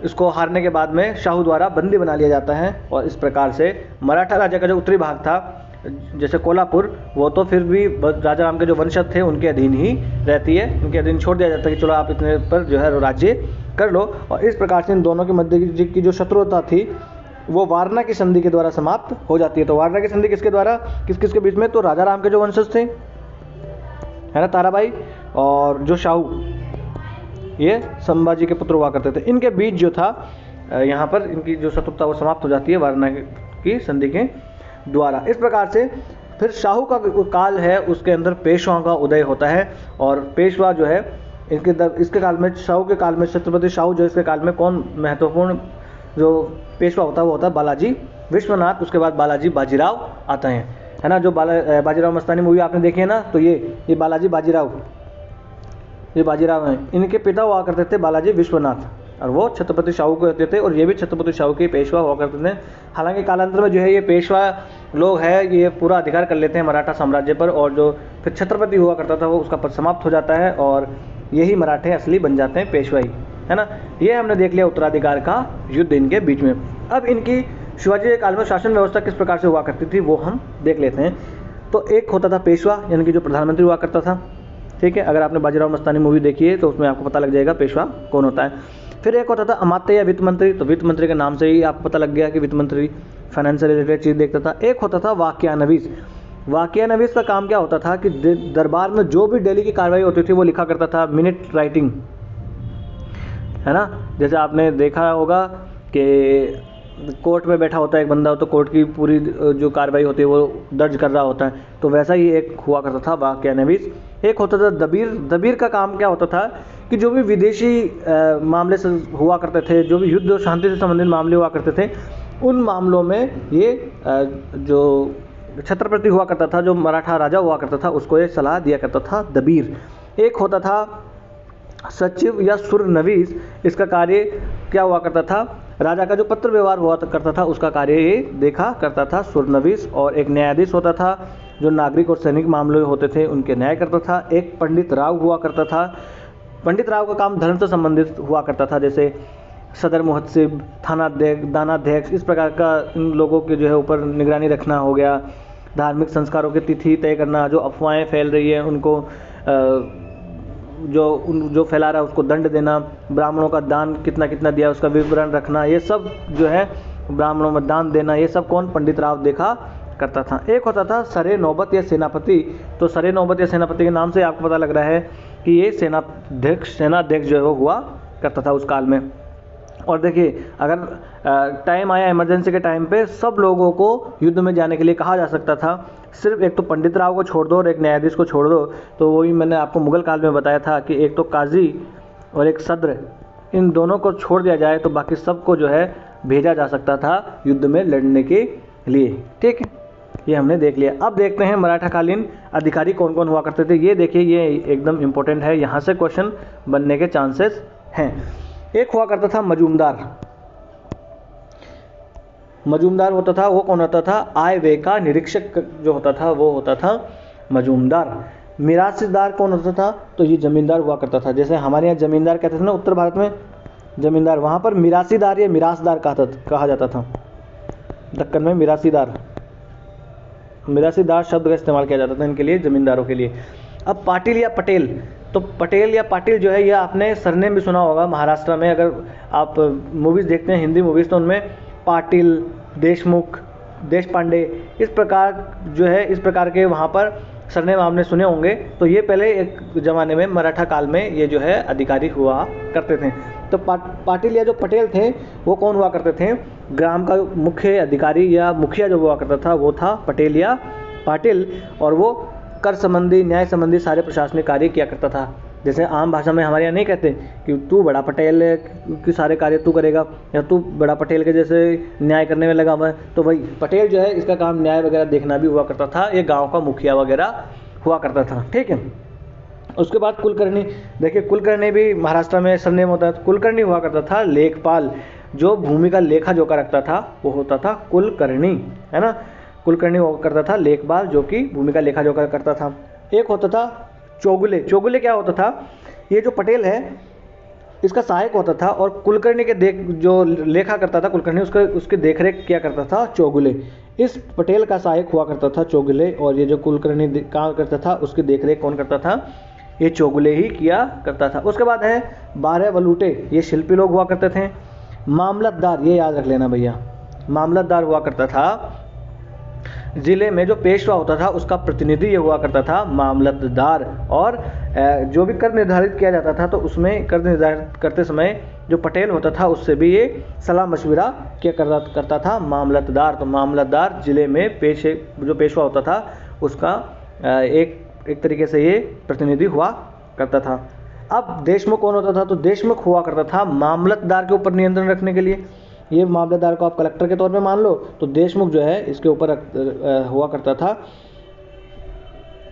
इसको हारने के बाद में शाहू द्वारा बंदी बना लिया जाता है और इस प्रकार से मराठा राज्य का जो उत्तरी भाग था जैसे कोल्हापुर, वो तो फिर भी राजा राम के जो वंशज थे उनके अधीन ही रहती है, उनके अधीन छोड़ दिया जाता है कि चलो आप इतने पर जो है राज्य कर लो। और इस प्रकार से इन दोनों के मध्य की जो शत्रुता थी वो वारणा की संधि के द्वारा समाप्त हो जाती है। तो वारणा की संधि किसके द्वारा, किस किस के बीच में, तो राजा राम के जो वंशज थे है ना ताराबाई और जो शाहू, ये संभाजी के पुत्र हुआ करते थे, इनके बीच जो था यहाँ पर इनकी जो शत्रुता वो समाप्त हो जाती है वारणा की संधि के द्वारा। इस प्रकार से फिर शाहू का काल है, उसके अंदर पेशवाओं का उदय होता है और पेशवा जो है इसके काल में, शाहू के काल में छत्रपति शाहू जो इसके काल में कौन महत्वपूर्ण जो पेशवा होता है वो होता है बालाजी विश्वनाथ। उसके बाद बालाजी बाजीराव आते हैं, है ना। जो बाजीराव मस्तानी मूवी आपने देखी है ना, तो ये बालाजी बाजीराव हैं, इनके पिता हुआ करते थे बालाजी विश्वनाथ और वो छत्रपति शाहू को होते थे और ये भी छत्रपति शाहू के पेशवा हुआ करते थे। हालांकि कालांतर में जो है ये पेशवा लोग हैं ये पूरा अधिकार कर लेते हैं मराठा साम्राज्य पर और जो फिर छत्रपति हुआ करता था वो उसका पद समाप्त हो जाता है और यही मराठे असली बन जाते हैं, पेशवाई, है ना। ये हमने देख लिया उत्तराधिकार का युद्ध इनके बीच में। अब इनकी शिवाजी के काल में शासन व्यवस्था किस प्रकार से हुआ करती थी वो हम देख लेते हैं। तो एक होता था पेशवा, यानी कि जो प्रधानमंत्री हुआ करता था, ठीक है। अगर आपने बाजीराव मस्तानी मूवी देखी है तो उसमें आपको पता लग जाएगा पेशवा कौन होता है। फिर एक होता था अमात्य या वित्त मंत्री, तो वित्त मंत्री के नाम से ही आपको पता लग गया कि वित्त मंत्री फाइनेंस से रिलेटेड चीज़ देखता था। एक होता था वाक्यानवीस। वाक्यानवीस का काम क्या होता था कि दरबार में जो भी डेली की कार्रवाई होती थी वो लिखा करता था, मिनट राइटिंग, है ना। जैसे आपने देखा होगा कि कोर्ट में बैठा होता है एक बंदा, तो कोर्ट की पूरी जो कार्रवाई होती है वो दर्ज कर रहा होता है, तो वैसा ही एक हुआ करता था वाक्यानवीस। एक होता था दबीर। दबीर का काम क्या होता था कि जो भी विदेशी मामले से हुआ करते थे, जो भी युद्ध और शांति से संबंधित मामले हुआ करते थे, उन मामलों में ये जो छत्रपति हुआ करता था, जो मराठा राजा हुआ करता था, उसको ये सलाह दिया करता था दबीर। एक होता था सचिव या सुरनवीस। इसका कार्य क्या हुआ करता था, राजा का जो पत्र व्यवहार हुआ करता था उसका कार्य ये देखा करता था सुरनवीस। और एक न्यायाधीश होता था जो नागरिक और सैनिक मामले होते थे उनके न्याय करता था। एक पंडित राव हुआ करता था। पंडित राव का काम धर्म से संबंधित हुआ करता था, जैसे सदर मुहत्सिब, थानाध्यक्ष, दानाध्यक्ष, इस प्रकार का इन लोगों के जो है ऊपर निगरानी रखना हो गया। धार्मिक संस्कारों की तिथि तय करना, जो अफवाहें फैल रही है उनको जो फैला रहा है उसको दंड देना, ब्राह्मणों का दान कितना कितना दिया उसका विवरण रखना, ये सब जो है ब्राह्मणों में दान देना, ये सब कौन, पंडित राव देखा करता था। एक होता था सरे नौबत या सेनापति। तो सरे नौबत या सेनापति के नाम से आपको पता लग रहा है कि ये सेनाध्यक्ष जो है वो हुआ करता था उस काल में। और देखिए अगर टाइम आया इमरजेंसी के टाइम पे सब लोगों को युद्ध में जाने के लिए कहा जा सकता था, सिर्फ एक तो पंडित राव को छोड़ दो और एक न्यायाधीश को छोड़ दो। तो वही मैंने आपको मुगल काल में बताया था कि एक तो काजी और एक सद्र, इन दोनों को छोड़ दिया जाए तो बाकी सबको जो है भेजा जा सकता था युद्ध में लड़ने के लिए, ठीक है। ये हमने देख लिया। अब देखते हैं मराठा कालीन अधिकारी कौन कौन हुआ करते थे। ये देखिए ये एकदम इम्पोर्टेंट है, यहाँ से क्वेश्चन बनने के चांसेस हैं। एक हुआ करता था मजूमदार। मजूमदार होता था, वो कौन होता था, आय व्यय का निरीक्षक जो होता था वो होता था मजूमदार। मिरासीदार कौन होता था, तो ये जमींदार हुआ करता था। जैसे हमारे यहाँ जमींदार कहते थे ना उत्तर भारत में जमींदार, वहाँ पर मिरासीदार या मिरासदार कहा जाता था। दक्कन में मिरासीदार शब्द का इस्तेमाल किया जाता था इनके लिए, जमींदारों के लिए। अब पाटिल या पटेल, तो पटेल या पाटिल जो है ये आपने सरनेम भी सुना होगा। महाराष्ट्र में अगर आप मूवीज़ देखते हैं हिंदी मूवीज़ तो उनमें पाटिल, देशमुख, देश पांडे, इस प्रकार जो है इस प्रकार के वहाँ पर सरनेम आपने सुने होंगे। तो ये पहले एक ज़माने में मराठा काल में ये जो है अधिकारी हुआ करते थे। तो पाटिल या जो पटेल थे वो कौन हुआ करते थे, ग्राम का मुख्य अधिकारी या मुखिया जो हुआ करता था वो था पटेल या पाटिल। और वो कर संबंधी, न्याय संबंधी सारे प्रशासनिक कार्य किया करता था। जैसे आम भाषा में हमारे यहाँ नहीं कहते कि तू बड़ा पटेल के सारे कार्य तू करेगा या तू बड़ा पटेल के जैसे न्याय करने में लगा हुआ है, तो भाई पटेल जो है इसका काम न्याय वगैरह देखना भी हुआ करता था। ये गांव का मुखिया वगैरह हुआ करता था, ठीक है। उसके बाद कुलकर्णी, देखिए कुलकर्णी भी महाराष्ट्र में सरनेम होता है। कुलकर्णी हुआ करता था लेखपाल। जो भूमि का लेखा जोखा रखता था वो होता था कुलकर्णी, है ना। कुलकर्णी हुआ करता था लेखपाल जो कि भूमि का लेखा जोखा करता था। एक होता था चौगुले। चौगुले क्या होता था, ये जो पटेल है इसका सहायक होता था और कुलकर्णी के जो लेखा करता था कुलकर्णी उसके देखरेख क्या करता था चौगुले। इस पटेल का सहायक हुआ करता था चौगुले और ये जो कुलकर्णी काम करता था उसकी देखरेख कौन करता था, ये चौगुले ही किया करता था। उसके बाद है 12 वलूटे, ये शिल्पी लोग हुआ करते थे। मामलतदार, ये याद रख लेना भैया, मामलतदार हुआ करता था जिले में जो पेशवा होता था उसका प्रतिनिधि ये हुआ करता था मामलतदार। और जो भी कर निर्धारित किया जाता था तो उसमें कर निर्धारित करते समय जो पटेल होता था उससे भी ये सलाह मशविरा क्या करता था मामलतदार। तो मामलतदार जिले में जो पेशवा होता था उसका एक तरीके से ये प्रतिनिधि हुआ करता था। अब देशमुख कौन होता था, तो देशमुख हुआ करता था मामलतदार के ऊपर नियंत्रण रखने के लिए। ये मामलतदार को आप कलेक्टर के तौर पे मान लो, तो देशमुख जो है इसके ऊपर हुआ करता था,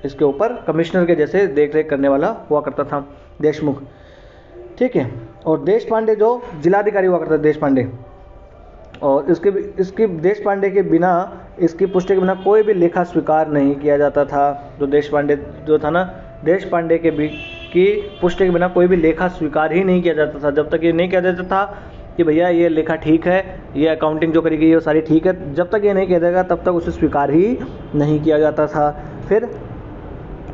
इसके ऊपर कमिश्नर के जैसे देख रेख करने वाला हुआ करता था देशमुख, ठीक है। और देश पांडे जो जिलाधिकारी हुआ करता था देश पांडे, और इसकी देश पांडे के बिना, इसकी पुष्टि के बिना कोई भी लेखा स्वीकार नहीं किया जाता था। जो देश पांडे जो था ना, देश पांडे की पुष्टि के बिना कोई भी लेखा स्वीकार ही नहीं किया जाता था। जब तक ये नहीं किया जाता था कि भैया ये लेखा ठीक है, ये अकाउंटिंग जो करी गई है वो सारी ठीक है, जब तक ये नहीं किया जाएगा तब तक उसे स्वीकार ही नहीं किया जाता था। फिर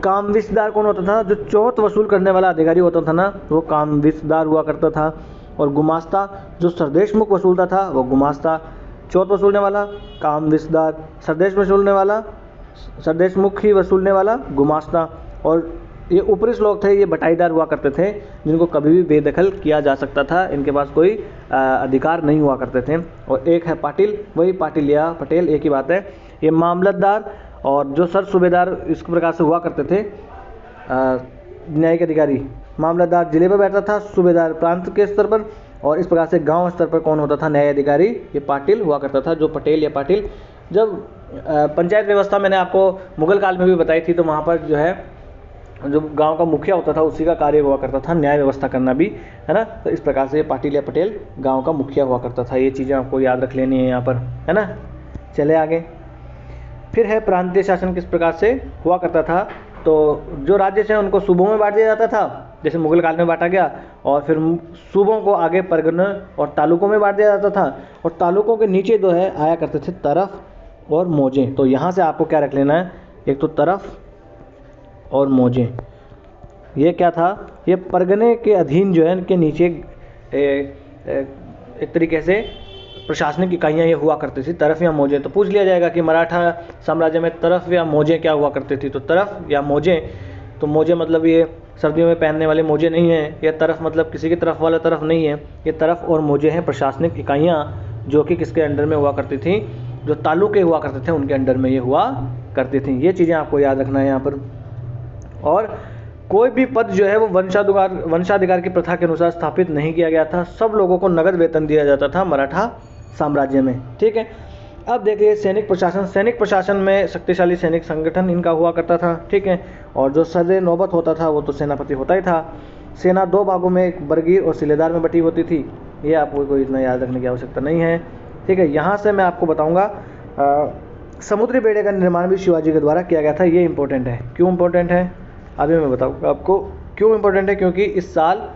कामविसदार कौन होता था, जो चौथ वसूल करने वाला अधिकारी होता था ना, वो कामविसदार हुआ करता था। और गुमास्ता, जो सरदेशमुख वसूलता था वो गुमास्ता। चौथ वसूलने वाला कामविसदार, सरदेशमुख ही वसूलने वाला गुमास्ता। और ये ऊपरी श्लोक थे, ये बटाईदार हुआ करते थे जिनको कभी भी बेदखल किया जा सकता था, इनके पास कोई अधिकार नहीं हुआ करते थे। और एक है पाटिल, वही पाटिल या पटेल एक ही बात है। ये मामलतदार और जो सर सूबेदार इस प्रकार से हुआ करते थे न्यायिक अधिकारी। मामलतदार जिले पर बैठता था, सूबेदार प्रांत के स्तर पर, और इस प्रकार से गांव स्तर पर कौन होता था, न्याय अधिकारी, ये पाटिल हुआ करता था। जो पटेल या पाटिल, जब पंचायत व्यवस्था मैंने आपको मुगल काल में भी बताई थी, तो वहाँ पर जो है जो गांव का मुखिया होता था उसी का कार्य हुआ करता था न्याय व्यवस्था करना भी, है ना। तो इस प्रकार से पाटिल या पटेल गांव का मुखिया हुआ करता था। ये चीज़ें आपको याद रख लेनी है यहाँ पर, है ना। चले आगे। फिर है प्रांतीय शासन किस प्रकार से हुआ करता था। तो जो राज्य है उनको सूबों में बांट दिया जाता था, जैसे मुगल काल में बांटा गया, और फिर सूबों को आगे परगनों और तालुकों में बांट दिया जाता था। और तालुकों के नीचे जो है आया करते थे तरफ और मौजें। तो यहाँ से आपको क्या रख लेना है, एक तो तरफ और मौजें, ये क्या था, ये परगने के अधीन जो है इनके नीचे एक तरीके से प्रशासनिक इकाइयाँ ये हुआ करती थी, तरफ या मौजें। तो पूछ लिया जाएगा कि मराठा साम्राज्य में तरफ या मौजें क्या हुआ करती थी, तो तरफ या मौजें, तो मौजें मतलब ये सर्दियों में पहनने वाले मौजे नहीं हैं, या तरफ मतलब किसी की तरफ वाला तरफ नहीं है, ये तरफ और मौजें हैं प्रशासनिक इकाइयाँ जो कि किसके अंडर में हुआ करती थी, जो तालुके हुआ करते थे उनके अंडर में ये हुआ करती थी। ये चीज़ें आपको याद रखना है यहाँ पर। और कोई भी पद जो है वो वंशाधिकार की प्रथा के अनुसार स्थापित नहीं किया गया था। सब लोगों को नगद वेतन दिया जाता था मराठा साम्राज्य में, ठीक है। अब देखिए सैनिक प्रशासन में शक्तिशाली सैनिक संगठन इनका हुआ करता था, ठीक है। और जो सदर नौबत होता था वो तो सेनापति होता ही था। सेना दो भागों में, एक बरगीर और सिलेदार में बटी होती थी। ये आपको कोई इतना याद रखने की आवश्यकता नहीं है, ठीक है। यहाँ से मैं आपको बताऊँगा समुद्री बेड़े का निर्माण भी शिवाजी के द्वारा किया गया था। ये इंपॉर्टेंट है। क्यों इंपॉर्टेंट है अभी मैं बताऊँगा आपको क्यों इंपॉर्टेंट है। क्योंकि इस साल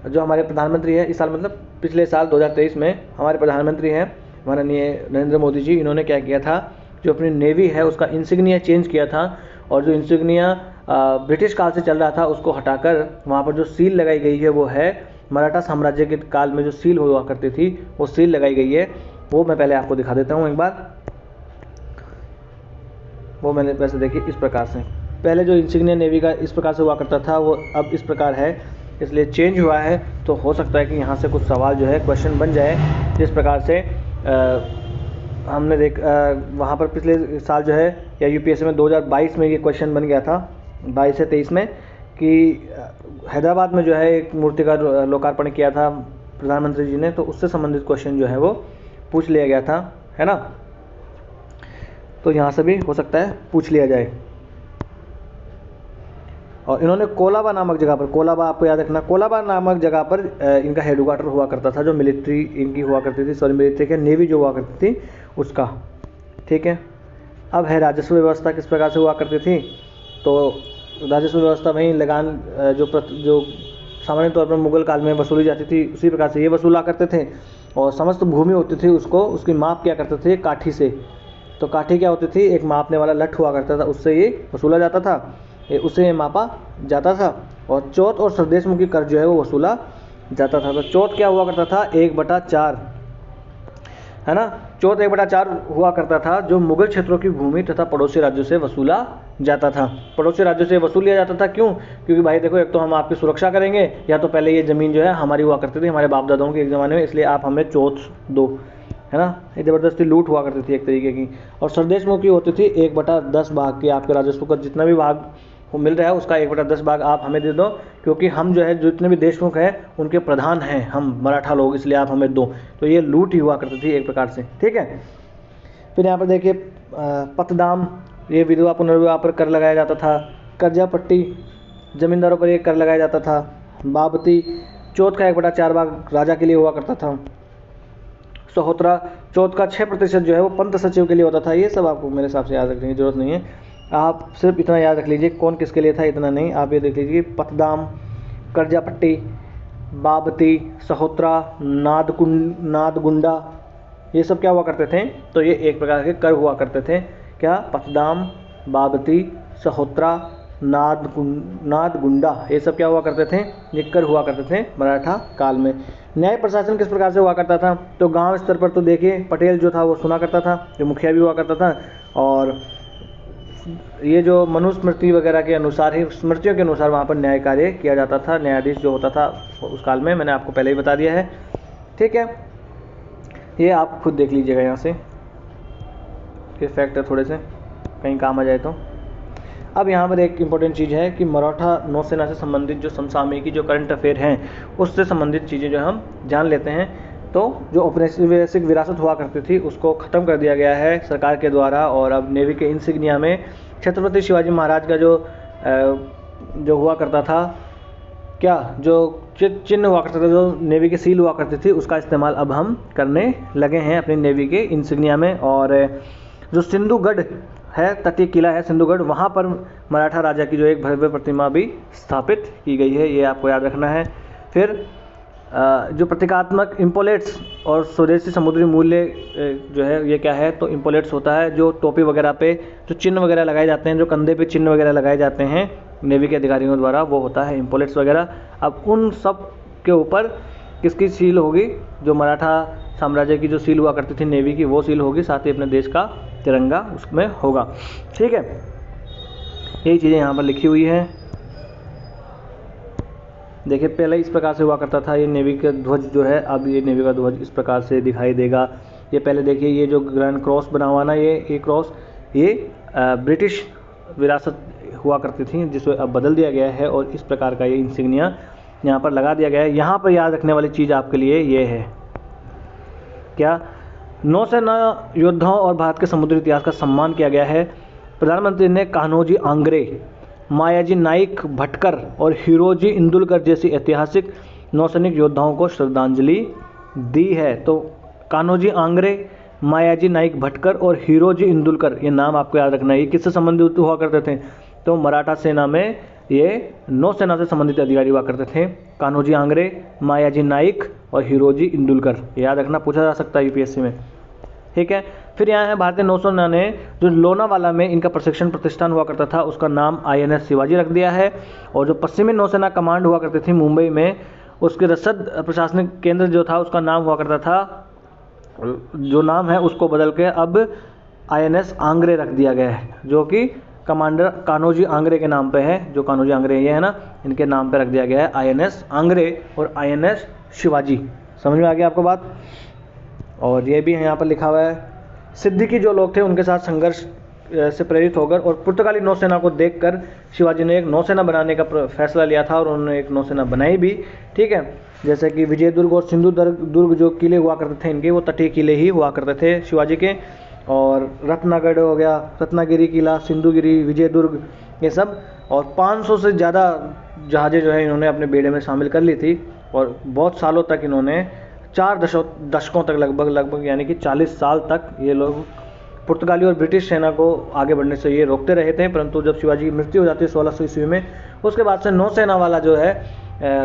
जो हमारे प्रधानमंत्री हैं, इस साल मतलब पिछले साल 2023 में हमारे प्रधानमंत्री हैं माननीय नरेंद्र मोदी जी, इन्होंने क्या किया था, जो अपनी नेवी है उसका इंसिग्निया चेंज किया था। और जो इंसिग्निया ब्रिटिश काल से चल रहा था उसको हटाकर वहाँ पर जो सील लगाई गई है वो है मराठा साम्राज्य के काल में जो सील हुआ करती थी वो सील लगाई गई है। वो मैं पहले आपको दिखा देता हूँ एक बार। वो मैंने वैसे देखिए इस प्रकार से, पहले जो इंसिग्निया नेवी का इस प्रकार से हुआ करता था वो अब इस प्रकार है, इसलिए चेंज हुआ है। तो हो सकता है कि यहाँ से कुछ सवाल जो है क्वेश्चन बन जाए, जिस प्रकार से हमने वहाँ पर पिछले साल जो है या यूपीएससी में 2022 में ये क्वेश्चन बन गया था 22 से 23 में, कि हैदराबाद में जो है एक मूर्ति का लोकार्पण किया था प्रधानमंत्री जी ने, तो उससे संबंधित क्वेश्चन जो है वो पूछ लिया गया था, है ना। तो यहाँ से भी हो सकता है पूछ लिया जाए। और इन्होंने कोलाबा नामक जगह पर, कोलाबा आपको याद रखना, कोलाबा नामक जगह पर इनका हेडक्वार्टर हुआ करता था, जो मिलिट्री इनकी हुआ करती थी, सॉरी मिलिट्री के नेवी जो हुआ करती थी उसका। ठीक है, अब है राजस्व व्यवस्था किस प्रकार से हुआ करती थी। तो राजस्व व्यवस्था वहीं लगान जो सामान्य तौर पर मुगल काल में वसूली जाती थी उसी प्रकार से ये वसूला करते थे। और समस्त भूमि होती थी उसको उसकी माप किया करते थे काठी से। तो काठी क्या होती थी, एक मापने वाला लठ हुआ करता था, उससे ये वसूला जाता था, उससे ये मापा जाता था। और चौथ और सरदेशमुखी कर जो है वो वसूला जाता था। तो चौथ क्या हुआ करता था, 1/4 है ना, चौथ 1/4 हुआ करता था, जो मुगल क्षेत्रों की भूमि तथा पड़ोसी राज्यों से वसूला जाता था। पड़ोसी राज्यों से वसूल लिया जाता था, क्यों, क्योंकि भाई देखो, एक तो हम आपकी सुरक्षा करेंगे, या तो पहले ये ज़मीन जो है हमारी हुआ करती थी हमारे बाप दादाओं के एक ज़माने में, इसलिए आप हमें चौथ दो, है ना। ये ज़बरदस्ती लूट हुआ करती थी एक तरीके की। और सरदेशमुखी होती थी 1/10 भाग की, आपके राजस्व का जितना भी भाग वो मिल रहा है उसका 1/10 भाग आप हमें दे दो, क्योंकि हम जो है जितने भी देशमुख हैं उनके प्रधान हैं हम मराठा लोग, इसलिए आप हमें दो। तो ये लूट ही हुआ करती थी एक प्रकार से। ठीक है, फिर यहाँ पर देखिए पतदाम, ये विधवा पुनर्विवाह पर कर लगाया जाता था। कर्जा पट्टी, जमींदारों पर ये कर लगाया जाता था। बाबती, चौथ का 1/4 भाग राजा के लिए हुआ करता था। सहोत्रा, चौथ का 6% जो है वो पंत सचिव के लिए होता था। ये सब आपको मेरे हिसाब से याद रखने की जरूरत नहीं है, आप सिर्फ इतना याद रख लीजिए कौन किसके लिए था, इतना नहीं, आप ये देख लीजिए पतदाम, कर्जा पट्टी, बाबती, सहोत्रा, नादगुंडा, ये सब क्या हुआ करते थे, तो ये एक प्रकार के कर हुआ करते थे। क्या, पतदाम, बाबती, सहोत्रा, नादगुंडा, ये सब क्या हुआ करते थे, ये कर हुआ करते थे मराठा काल में। न्याय प्रशासन किस प्रकार से हुआ करता था, तो गांव स्तर पर तो देखिए पटेल जो था वो सुना करता था, जो मुखिया भी हुआ करता था। और ये जो मनुस्मृति वगैरह के अनुसार ही, स्मृतियों के अनुसार वहाँ पर न्याय कार्य किया जाता था। न्यायाधीश जो होता था उस काल में, मैंने आपको पहले ही बता दिया है। ठीक है, ये आप खुद देख लीजिएगा यहाँ से, ये फैक्ट है, थोड़े से कहीं काम आ जाए तो। अब यहाँ पर एक इम्पोर्टेंट चीज़ है कि मराठा नौसेना से संबंधित जो समसामयिकी जो करंट अफेयर हैं उससे संबंधित चीज़ें जो हम जान लेते हैं। तो जो औपनिवेशिक विरासत हुआ करती थी उसको ख़त्म कर दिया गया है सरकार के द्वारा, और अब नेवी के इंसिग्निया में छत्रपति शिवाजी महाराज का जो हुआ करता था, क्या जो चिन्ह हुआ करता था, जो नेवी की सील हुआ करती थी, उसका इस्तेमाल अब हम करने लगे हैं अपनी नेवी के इंसिग्निया में। और जो सिंधुगढ़ है, तटीय किला है सिंधुगढ़, वहाँ पर मराठा राजा की जो एक भव्य प्रतिमा भी स्थापित की गई है, ये आपको याद रखना है। फिर जो प्रतीकात्मक इम्पोलेट्स और स्वदेशी समुद्री मूल्य जो है ये क्या है, तो इम्पोलेट्स होता है जो टोपी वगैरह पे जो चिन्ह वगैरह लगाए जाते हैं, जो कंधे पे चिन्ह वगैरह लगाए जाते हैं नेवी के अधिकारियों द्वारा, वो होता है इम्पोलेट्स वगैरह। अब उन सब के ऊपर किसकी सील होगी, जो मराठा साम्राज्य की जो सील हुआ करती थी नेवी की, वो सील होगी, साथ ही अपने देश का तिरंगा उसमें होगा। ठीक है, यही चीज़ें यहाँ पर लिखी हुई हैं। देखिए पहले इस प्रकार से हुआ करता था, ये नेवी का ध्वज जो है, अब ये नेवी का ध्वज इस प्रकार से दिखाई देगा। ये पहले देखिए ये जो ग्रैंड क्रॉस बना हुआ ना, ये क्रॉस ये ब्रिटिश विरासत हुआ करती थी, जिसको अब बदल दिया गया है और इस प्रकार का ये इंसिग्निया यहाँ पर लगा दिया गया है। यहाँ पर याद रखने वाली चीज़ आपके लिए ये है, क्या, नौसेना योद्धाओं और भारत के समुद्री इतिहास का सम्मान किया गया है। प्रधानमंत्री ने कान्होजी आंग्रे, मायाजी नाइक भटकर और हीरोजी इंदुलकर जैसी ऐतिहासिक नौसैनिक योद्धाओं को श्रद्धांजलि दी है। तो कान्होजी आंग्रे, मायाजी नाइक भटकर और हीरोजी इंदुलकर, ये नाम आपको याद रखना है। ये किससे संबंधित हुआ करते थे, तो मराठा सेना में ये नौसेना से संबंधित अधिकारी हुआ करते थे। कान्होजी आंग्रे, मायाजी नाइक और हीरोजी इंदुलकर, याद रखना, पूछा जा सकता है यूपीएससी में। ठीक है, फिर यहाँ है भारतीय नौसेना ने जो लोनावाला में इनका प्रशिक्षण प्रतिष्ठान हुआ करता था उसका नाम INS शिवाजी रख दिया है। और जो पश्चिमी नौसेना कमांड हुआ करती थी मुंबई में, उसके रसद प्रशासनिक केंद्र जो था उसका नाम हुआ करता था, जो नाम है उसको बदल के अब INS आंग्रे रख दिया गया है, जो कि कमांडर कान्होजी आंग्रे के नाम पे है। जो कान्होजी आंग्रे ये है ना, इनके नाम पे रख दिया गया है INS आंग्रे और INS शिवाजी। समझ में आ गया आपको बात। और ये भी यहाँ पर लिखा हुआ है, सिद्दीकी जो लोग थे उनके साथ संघर्ष से प्रेरित होकर और पुर्तगाली नौसेना को देखकर शिवाजी ने एक नौसेना बनाने का फैसला लिया था और उन्होंने एक नौसेना बनाई भी। ठीक है, जैसे कि विजयदुर्ग और सिंधु दुर्ग जो किले हुआ करते थे इनके, वो तटीय किले ही हुआ करते थे शिवाजी के। और रत्नागढ़ हो गया, रत्नागिरी किला, सिंधुगिरी, विजयदुर्ग, ये सब, और 500 से ज़्यादा जहाज़ें जो है इन्होंने अपने बेड़े में शामिल कर ली थी। और बहुत सालों तक इन्होंने 4 दशकों तक लगभग यानी कि 40 साल तक ये लोग पुर्तगाली और ब्रिटिश सेना को आगे बढ़ने से ये रोकते रहे थे। परंतु जब शिवाजी की मृत्यु हो जाती है 1600 ईस्वी में, उसके बाद से नौसेना वाला जो है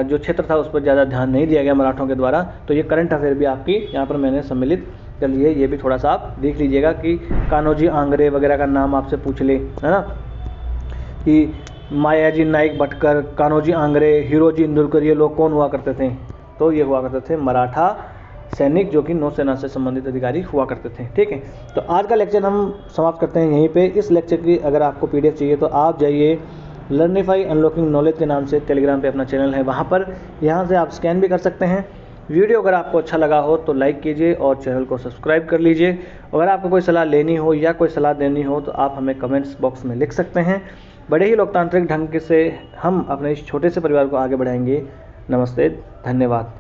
जो क्षेत्र था उस पर ज़्यादा ध्यान नहीं दिया गया मराठों के द्वारा। तो ये करंट अफेयर भी आपकी यहाँ पर मैंने सम्मिलित कर लिए, ये भी थोड़ा सा आप देख लीजिएगा कि कान्होजी आंग्रे वगैरह का नाम आपसे पूछ ले, है ना, कि मायाजी नाइक भटकर, कान्होजी आंग्रे, हीरोजी इंदुरकर, ये लोग कौन हुआ करते थे? तो ये हुआ करते थे मराठा सैनिक जो कि नौसेना से संबंधित अधिकारी हुआ करते थे। ठीक है, तो आज का लेक्चर हम समाप्त करते हैं यहीं पे। इस लेक्चर की अगर आपको PDF चाहिए तो आप जाइए लर्निफाई अनलॉकिंग नॉलेज के नाम से टेलीग्राम पे अपना चैनल है, वहाँ पर यहाँ से आप स्कैन भी कर सकते हैं। वीडियो अगर आपको अच्छा लगा हो तो लाइक कीजिए और चैनल को सब्सक्राइब कर लीजिए। अगर आपको कोई सलाह लेनी हो या कोई सलाह देनी हो तो आप हमें कमेंट्स बॉक्स में लिख सकते हैं। बड़े ही लोकतांत्रिक ढंग से हम अपने इस छोटे से परिवार को आगे बढ़ाएंगे। नमस्ते, धन्यवाद।